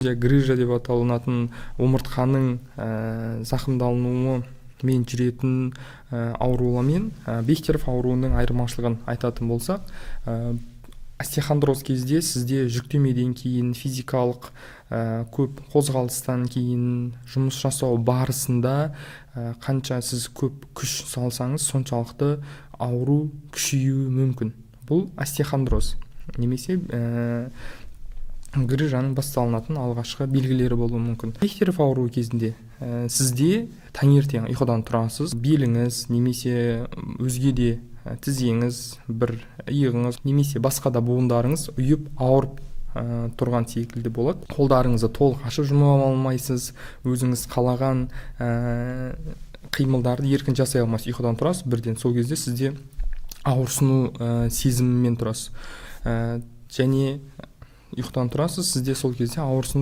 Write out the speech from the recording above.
Грыжа деп аталынатын омыртқаның зақымдалуы мен жүретін ауруымен Бехтеров ауруының айырмашылығын айтатын болсақ, остеохондроз кезде сізде жүктемеден кейін, физикалық көп қозғалыстан кейін, жұмыс жасау барысында қанша сіз көп күш салсаңыз, соншалықты ауру күшеюі мүмкін. Бұл остеохондроз немесе грыжаның басталынатын алғашқы белгілері болуы мүмкін. Бехтеров ауруы кезінде сізде таңертең ұйқыдан тұрасыз, беліңіз немесе өзге де тізеңіз, бір иығыңыз немесе басқа да буындарыңыз ұйып ауырып тұрған секілді болады. Қолдарыңызды толық ашып жұма алмайсыз, өзіңіз қалаған қимылдарды еркін жасай алмайсыз. Ұйқыдан тұрасыз, бірден сол кезде сізде ауырсыну сезімімен тұрасыз. Және ұйқыдан тұрасыз, сізде сол кезде ауырсыну